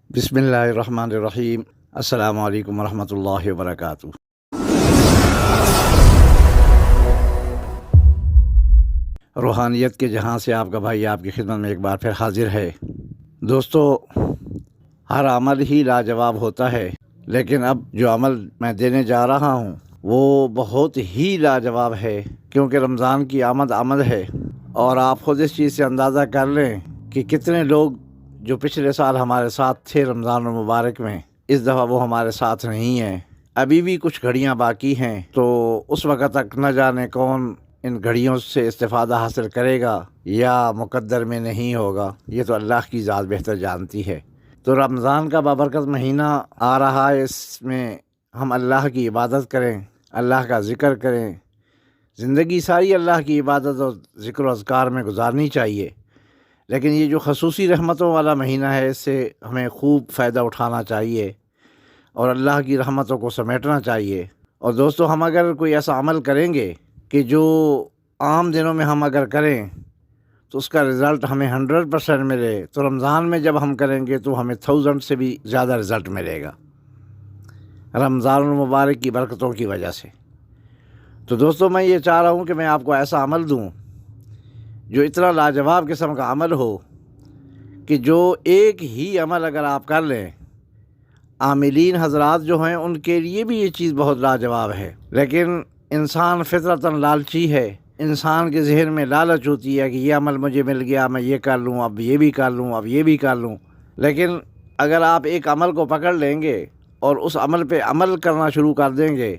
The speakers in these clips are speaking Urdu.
بسم اللہ الرحمن الرحیم۔ السلام علیکم ورحمۃ اللہ وبرکاتہ۔ روحانیت کے جہاں سے آپ کا بھائی آپ کی خدمت میں ایک بار پھر حاضر ہے۔ دوستو، ہر عمل ہی لاجواب ہوتا ہے، لیکن اب جو عمل میں دینے جا رہا ہوں وہ بہت ہی لاجواب ہے، کیونکہ رمضان کی آمد ہے، اور آپ خود اس چیز سے اندازہ کر لیں کہ کتنے لوگ جو پچھلے سال ہمارے ساتھ تھے رمضان المبارک میں، اس دفعہ وہ ہمارے ساتھ نہیں ہیں۔ ابھی بھی کچھ گھڑیاں باقی ہیں، تو اس وقت تک نہ جانے کون ان گھڑیوں سے استفادہ حاصل کرے گا یا مقدر میں نہیں ہوگا، یہ تو اللہ کی ذات بہتر جانتی ہے۔ تو رمضان کا بابرکت مہینہ آ رہا ہے، اس میں ہم اللہ کی عبادت کریں، اللہ کا ذکر کریں۔ زندگی ساری اللہ کی عبادت اور ذکر و اذکار میں گزارنی چاہیے، لیکن یہ جو خصوصی رحمتوں والا مہینہ ہے، اس سے ہمیں خوب فائدہ اٹھانا چاہیے اور اللہ کی رحمتوں کو سمیٹنا چاہیے۔ اور دوستو، ہم اگر کوئی ایسا عمل کریں گے کہ جو عام دنوں میں ہم اگر کریں تو اس کا رزلٹ ہمیں 100% ملے، تو رمضان میں جب ہم کریں گے تو ہمیں 1000 سے بھی زیادہ رزلٹ ملے گا، رمضان المبارک کی برکتوں کی وجہ سے۔ تو دوستو، میں یہ چاہ رہا ہوں کہ میں آپ کو ایسا عمل دوں جو اتنا لاجواب قسم کا عمل ہو کہ جو ایک ہی عمل اگر آپ کر لیں، عاملین حضرات جو ہیں ان کے لیے بھی یہ چیز بہت لاجواب ہے، لیکن انسان فطرتاً لالچی ہے۔ انسان کے ذہن میں لالچ ہوتی ہے کہ یہ عمل مجھے مل گیا، میں یہ کر لوں، اب یہ بھی کر لوں، اب یہ بھی کر لوں۔ لیکن اگر آپ ایک عمل کو پکڑ لیں گے اور اس عمل پہ عمل کرنا شروع کر دیں گے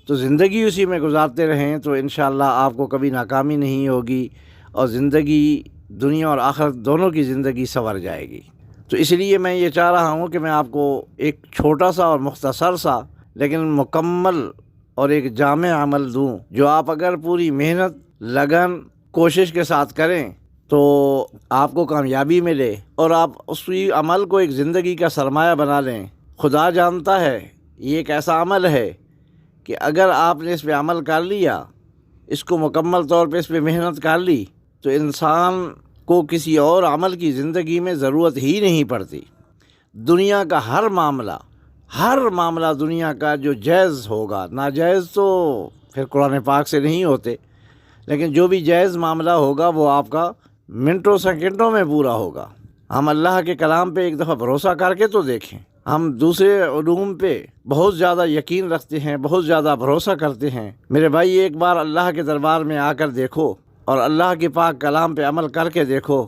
تو زندگی اسی میں گزارتے رہیں تو انشاءاللہ آپ کو کبھی ناکامی نہیں ہوگی، اور زندگی دنیا اور آخرت دونوں کی زندگی سنور جائے گی۔ تو اس لیے میں یہ چاہ رہا ہوں کہ میں آپ کو ایک چھوٹا سا اور مختصر سا لیکن مکمل اور ایک جامع عمل دوں، جو آپ اگر پوری محنت، لگن، کوشش کے ساتھ کریں تو آپ کو کامیابی ملے اور آپ اسی عمل کو ایک زندگی کا سرمایہ بنا لیں۔ خدا جانتا ہے یہ ایک ایسا عمل ہے کہ اگر آپ نے اس پہ عمل کر لیا، اس کو مکمل طور پہ اس پہ محنت کر لی، تو انسان کو کسی اور عمل کی زندگی میں ضرورت ہی نہیں پڑتی۔ دنیا کا ہر معاملہ دنیا کا جو جائز ہوگا، ناجائز تو پھر قرآن پاک سے نہیں ہوتے، لیکن جو بھی جائز معاملہ ہوگا وہ آپ کا منٹوں سیکنڈوں میں پورا ہوگا۔ ہم اللہ کے کلام پہ ایک دفعہ بھروسہ کر کے تو دیکھیں۔ ہم دوسرے علوم پہ بہت زیادہ یقین رکھتے ہیں، بہت زیادہ بھروسہ کرتے ہیں۔ میرے بھائی، ایک بار اللہ کے دربار میں آ کر دیکھو اور اللہ کے پاک کلام پہ عمل کر کے دیکھو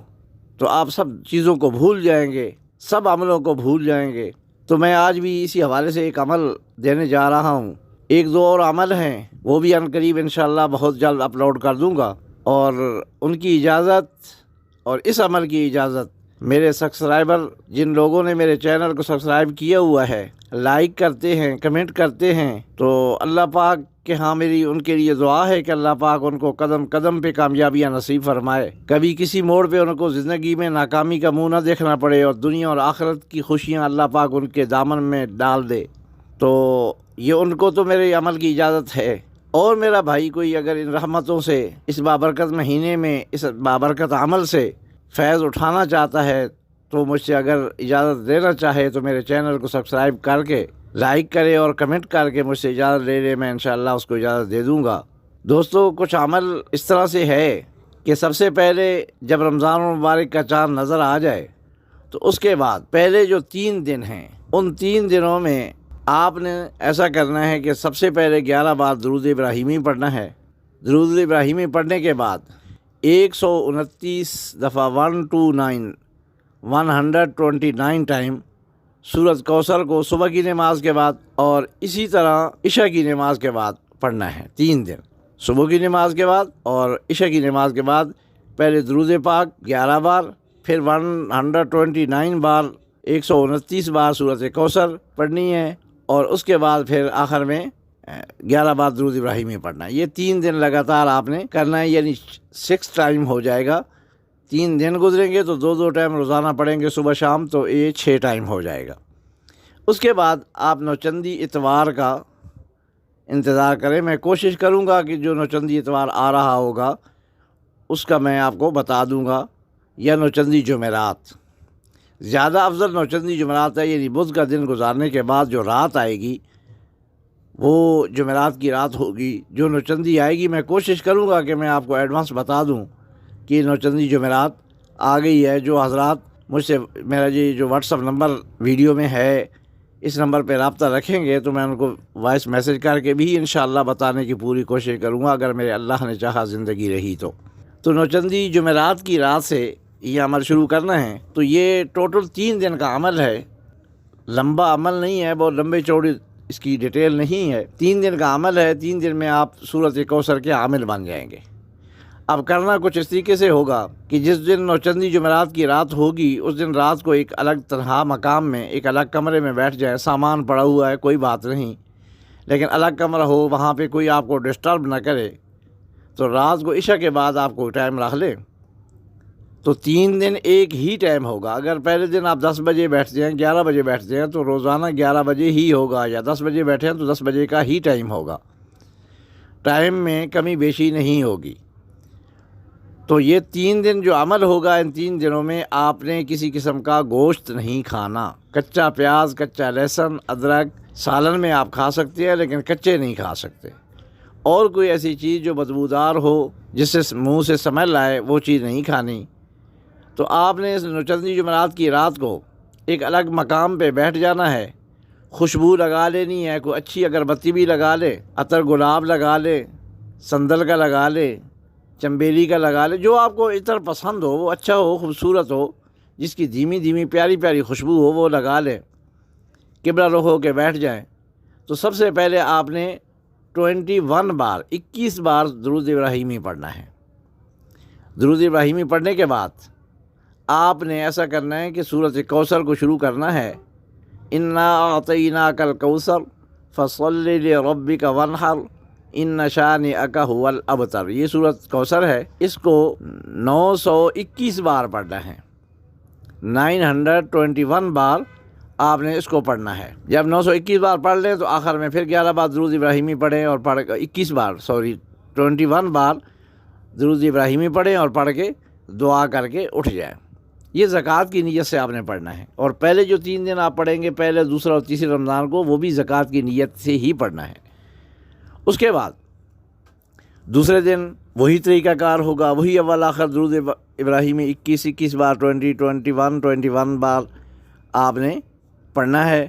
تو آپ سب چیزوں کو بھول جائیں گے، سب عملوں کو بھول جائیں گے۔ تو میں آج بھی اسی حوالے سے ایک عمل دینے جا رہا ہوں۔ ایک دو اور عمل ہیں، وہ بھی ان قریب انشاءاللہ بہت جلد اپلوڈ کر دوں گا، اور ان کی اجازت اور اس عمل کی اجازت میرے سبسکرائبر، جن لوگوں نے میرے چینل کو سبسکرائب کیا ہوا ہے، لائک کرتے ہیں، کمنٹ کرتے ہیں، تو اللہ پاک کہ ہاں میری ان کے لیے دعا ہے کہ اللہ پاک ان کو قدم قدم پہ کامیابیاں نصیب فرمائے، کبھی کسی موڑ پہ ان کو زندگی میں ناکامی کا منہ نہ دیکھنا پڑے، اور دنیا اور آخرت کی خوشیاں اللہ پاک ان کے دامن میں ڈال دے۔ تو یہ ان کو تو میرے عمل کی اجازت ہے، اور میرا بھائی کوئی اگر ان رحمتوں سے، اس بابرکت مہینے میں اس بابرکت عمل سے فیض اٹھانا چاہتا ہے تو مجھ سے اگر اجازت لینا چاہے تو میرے چینل کو سبسکرائب کر کے لائک کرے اور کمنٹ کر کے مجھ سے اجازت لے لے، میں انشاءاللہ اس کو اجازت دے دوں گا۔ دوستو، کچھ عمل اس طرح سے ہے کہ سب سے پہلے جب رمضان المبارک کا چاند نظر آ جائے تو اس کے بعد پہلے جو 3 دن ہیں، ان 3 دنوں میں آپ نے ایسا کرنا ہے کہ سب سے پہلے 11 بار درود ابراہیمی پڑھنا ہے۔ درود ابراہیمی پڑھنے کے بعد 129 دفعہ 129 ٹائم سورۃ کوثر کو صبح کی نماز کے بعد اور اسی طرح عشاء کی نماز کے بعد پڑھنا ہے۔ 3 دن صبح کی نماز کے بعد اور عشاء کی نماز کے بعد پہلے درود پاک 11 بار، پھر 129 بار، 129 بار سورۃ کوثر پڑھنی ہے، اور اس کے بعد پھر آخر میں 11 بار درود ابراہیمی پڑھنا ہے۔ یہ 3 دن لگاتار آپ نے کرنا ہے، یعنی 6 ٹائم ہو جائے گا۔ 3 دن گزریں گے تو 2 ٹائم روزانہ پڑھیں گے صبح شام، تو یہ 6 ٹائم ہو جائے گا۔ اس کے بعد آپ نوچندی اتوار کا انتظار کریں۔ میں کوشش کروں گا کہ جو نوچندی اتوار آ رہا ہوگا اس کا میں آپ کو بتا دوں گا، یا نوچندی جمعرات۔ زیادہ افضل نوچندی جمعرات ہے، یعنی بدھ کا دن گزارنے کے بعد جو رات آئے گی وہ جمعرات کی رات ہوگی۔ جو نوچندی آئے گی میں کوشش کروں گا کہ میں آپ کو ایڈوانس بتا دوں کہ نوچندی جمعرات آ گئی ہے۔ جو حضرات مجھ سے میرا جو واٹس اپ نمبر ویڈیو میں ہے اس نمبر پہ رابطہ رکھیں گے تو میں ان کو وائس میسج کر کے بھی انشاءاللہ بتانے کی پوری کوشش کروں گا، اگر میرے اللہ نے چاہا زندگی رہی تو نوچندی جمعرات کی رات سے یہ عمل شروع کرنا ہے۔ تو یہ ٹوٹل 3 دن کا عمل ہے، لمبا عمل نہیں ہے، بہت لمبے چوڑی اس کی ڈیٹیل نہیں ہے، 3 دن کا عمل ہے۔ 3 دن میں آپ سورۃ کوثر کے عامل بن جائیں گے۔ اب کرنا کچھ اس طریقے سے ہوگا کہ جس دن نوچندی جمعرات کی رات ہوگی اس دن رات کو ایک الگ تنہا مقام میں ایک الگ کمرے میں بیٹھ جائیں۔ سامان پڑا ہوا ہے کوئی بات نہیں، لیکن الگ کمرہ ہو، وہاں پہ کوئی آپ کو ڈسٹرب نہ کرے۔ تو رات کو عشاء کے بعد آپ کو ٹائم رکھ لیں تو 3 دن ایک ہی ٹائم ہوگا۔ اگر پہلے دن آپ 10 بجے بیٹھتے ہیں، 11 بجے بیٹھتے ہیں تو روزانہ 11 بجے ہی ہوگا، یا 10 بجے بیٹھے ہیں تو 10 بجے کا ہی ٹائم ہوگا، ٹائم میں کمی بیشی نہیں ہوگی۔ تو یہ 3 دن جو عمل ہوگا، ان 3 دنوں میں آپ نے کسی قسم کا گوشت نہیں کھانا۔ کچا پیاز، کچا لہسن، ادرک سالن میں آپ کھا سکتے ہیں لیکن کچے نہیں کھا سکتے۔ اور کوئی ایسی چیز جو بدبودار ہو جس سے منہ سے سمیل آئے وہ چیز نہیں کھانی۔ تو آپ نے اس نوچندی جمعرات کی رات کو ایک الگ مقام پہ بیٹھ جانا ہے، خوشبو لگا لینی ہے، کوئی اچھی اگربتی بھی لگا لے، عطر گلاب لگا لے، سندل کا لگا لے، چمبیلی کا لگا لے، جو آپ کو عطر پسند ہو، وہ اچھا ہو، خوبصورت ہو، جس کی دھیمی دھیمی پیاری پیاری خوشبو ہو وہ لگا لے، قبلہ رخ ہو کے بیٹھ جائیں۔ تو سب سے پہلے آپ نے 21 بار درود ابراہیمی پڑھنا ہے۔ درود ابراہیمی پڑھنے کے بعد آپ نے ایسا کرنا ہے کہ سورۃ کوثر کو شروع کرنا ہے، انا اعطیناک الکوثر فصل لربک وانحر ان شانئک هو الابتر۔ یہ سورۃ کوثر ہے، اس کو 921 بار پڑھنا ہے، 921 بار آپ نے اس کو پڑھنا ہے۔ جب 921 بار پڑھ لیں تو آخر میں پھر 11 بار درود ابراہیمی پڑھیں اور 21 بار درود ابراہیمی پڑھیں اور پڑھ کے دعا کر کے اٹھ جائیں۔ یہ زکوٰۃ کی نیت سے آپ نے پڑھنا ہے، اور پہلے جو 3 دن آپ پڑھیں گے، پہلے، دوسرا اور تیسرے رمضان کو، وہ بھی زکوٰۃ کی نیت سے ہی پڑھنا ہے۔ اس کے بعد دوسرے دن وہی طریقہ کار ہوگا، وہی اول آخر درود ابراہیمی 21 بار 21 بار آپ نے پڑھنا ہے،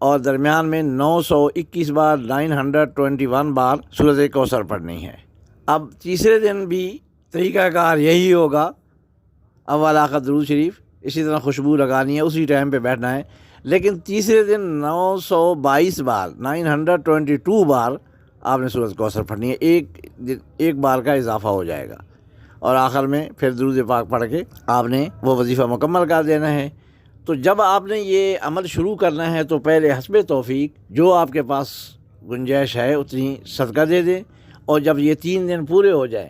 اور درمیان میں 921 بار 921 بار سورۃ کوثر پڑھنی ہے۔ اب تیسرے دن بھی طریقہ کار یہی ہوگا، اول آخر درود شریف، اسی طرح خوشبو لگانی ہے، اسی ٹائم پہ بیٹھنا ہے، لیکن تیسرے دن 922 بار 922 بار آپ نے سورۃ کوثر پڑھنی ہے، ایک بار کا اضافہ ہو جائے گا، اور آخر میں پھر درود پاک پڑھ کے آپ نے وہ وظیفہ مکمل کر دینا ہے۔ تو جب آپ نے یہ عمل شروع کرنا ہے تو پہلے حسب توفیق جو آپ کے پاس گنجائش ہے اتنی صدقہ دے دیں، اور جب یہ 3 دن پورے ہو جائیں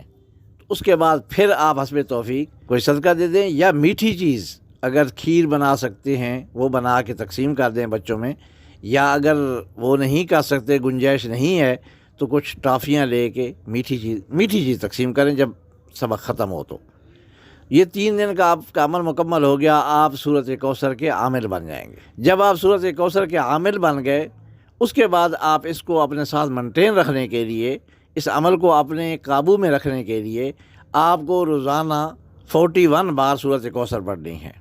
تو اس کے بعد پھر آپ حسب توفیق کوئی صدقہ دے دیں، یا میٹھی چیز اگر کھیر بنا سکتے ہیں وہ بنا کے تقسیم کر دیں بچوں میں، یا اگر وہ نہیں کر سکتے، گنجائش نہیں ہے، تو کچھ ٹافیاں لے کے میٹھی چیز تقسیم کریں جب سبق ختم ہو۔ تو یہ 3 دن کا آپ کا عمل مکمل ہو گیا، آپ سورۃ کوثر کے عامل بن جائیں گے۔ جب آپ سورۃ کوثر کے عامل بن گئے، اس کے بعد آپ اس کو اپنے ساتھ مینٹین رکھنے کے لیے، اس عمل کو اپنے قابو میں رکھنے کے لیے آپ کو روزانہ 41 بار سورۃ کوثر پڑھنی ہے۔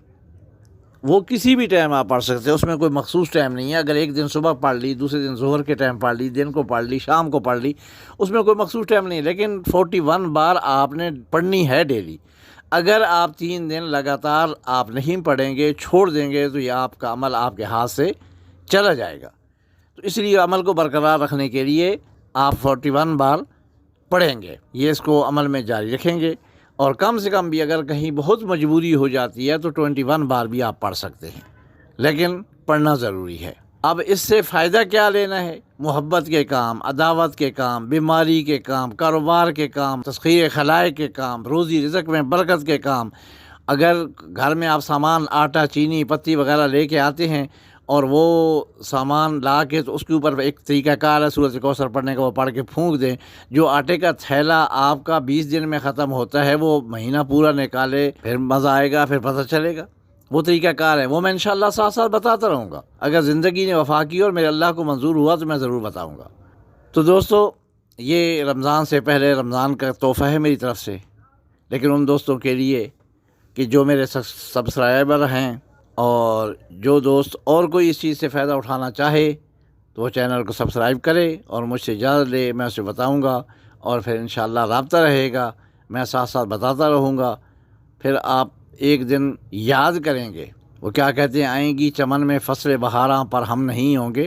وہ کسی بھی ٹائم آپ پڑھ سکتے ہیں، اس میں کوئی مخصوص ٹائم نہیں ہے۔ اگر ایک دن صبح پڑھ لی، دوسرے دن ظہر کے ٹائم پڑھ لی، دن کو پڑھ لی، شام کو پڑھ لی، اس میں کوئی مخصوص ٹائم نہیں، لیکن 41 بار آپ نے پڑھنی ہے ڈیلی۔ اگر آپ 3 دن لگاتار آپ نہیں پڑھیں گے، چھوڑ دیں گے، تو یہ آپ کا عمل آپ کے ہاتھ سے چلا جائے گا۔ تو اس لیے عمل کو برقرار رکھنے کے لیے آپ 41 بار پڑھیں گے، یہ اس کو عمل میں جاری رکھیں گے، اور کم سے کم بھی اگر کہیں بہت مجبوری ہو جاتی ہے تو 21 بار بھی آپ پڑھ سکتے ہیں، لیکن پڑھنا ضروری ہے۔ اب اس سے فائدہ کیا لینا ہے؟ محبت کے کام، عداوت کے کام، بیماری کے کام، کاروبار کے کام، تسخیر خلائق کے کام، روزی رزق میں برکت کے کام۔ اگر گھر میں آپ سامان، آٹا، چینی، پتی وغیرہ لے کے آتے ہیں اور وہ سامان لا کے تو اس کے اوپر ایک طریقہ کار ہے سورۃ کوثر پڑھنے کا، وہ پڑھ کے پھونک دیں۔ جو آٹے کا تھیلا آپ کا 20 دن میں ختم ہوتا ہے، وہ مہینہ پورا نکالے، پھر مزہ آئے گا، پھر پتہ چلے گا۔ وہ طریقہ کار ہے، وہ میں انشاءاللہ ساتھ ساتھ بتاتا رہوں گا۔ اگر زندگی نے وفا کی اور میرے اللہ کو منظور ہوا تو میں ضرور بتاؤں گا۔ تو دوستو، یہ رمضان سے پہلے رمضان کا تحفہ ہے میری طرف سے، لیکن ان دوستوں کے لیے کہ جو میرے سبسکرائبر ہیں، اور جو دوست اور کوئی اس چیز سے فائدہ اٹھانا چاہے تو وہ چینل کو سبسکرائب کرے اور مجھ سے اجازت لے، میں اسے بتاؤں گا، اور پھر انشاءاللہ رابطہ رہے گا، میں ساتھ ساتھ بتاتا رہوں گا۔ پھر آپ ایک دن یاد کریں گے، وہ کیا کہتے ہیں، آئیں گی چمن میں فصل بہاراں پر ہم نہیں ہوں گے۔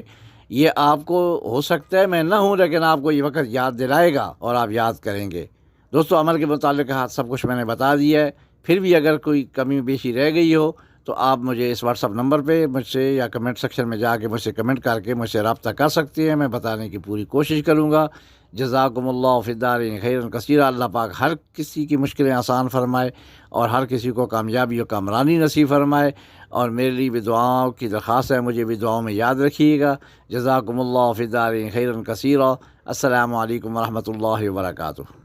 یہ آپ کو ہو سکتا ہے میں نہ ہوں، لیکن آپ کو یہ وقت یاد دلائے گا اور آپ یاد کریں گے۔ دوستو، عمل کے متعلق سب کچھ میں نے بتا دیا ہے، پھر بھی اگر کوئی کمی بیشی رہ گئی ہو تو آپ مجھے اس واٹس ایپ نمبر پہ مجھ سے یا کمنٹ سیکشن میں جا کے مجھ سے کمنٹ کر کے مجھ سے رابطہ کر سکتے ہیں، میں بتانے کی پوری کوشش کروں گا۔ جزاکم اللہ فی الدارین خیرا کثیرا۔ اللہ پاک ہر کسی کی مشکلیں آسان فرمائے اور ہر کسی کو کامیابی و کامرانی نصیب فرمائے، اور میرے لیے بھی دعاؤں کی درخواست ہے، مجھے بھی دعاؤں میں یاد رکھیے گا۔ جزاکم اللہ فی الدارین خیرا کثیرا۔ السلام علیکم ورحمۃ اللہ وبرکاتہ۔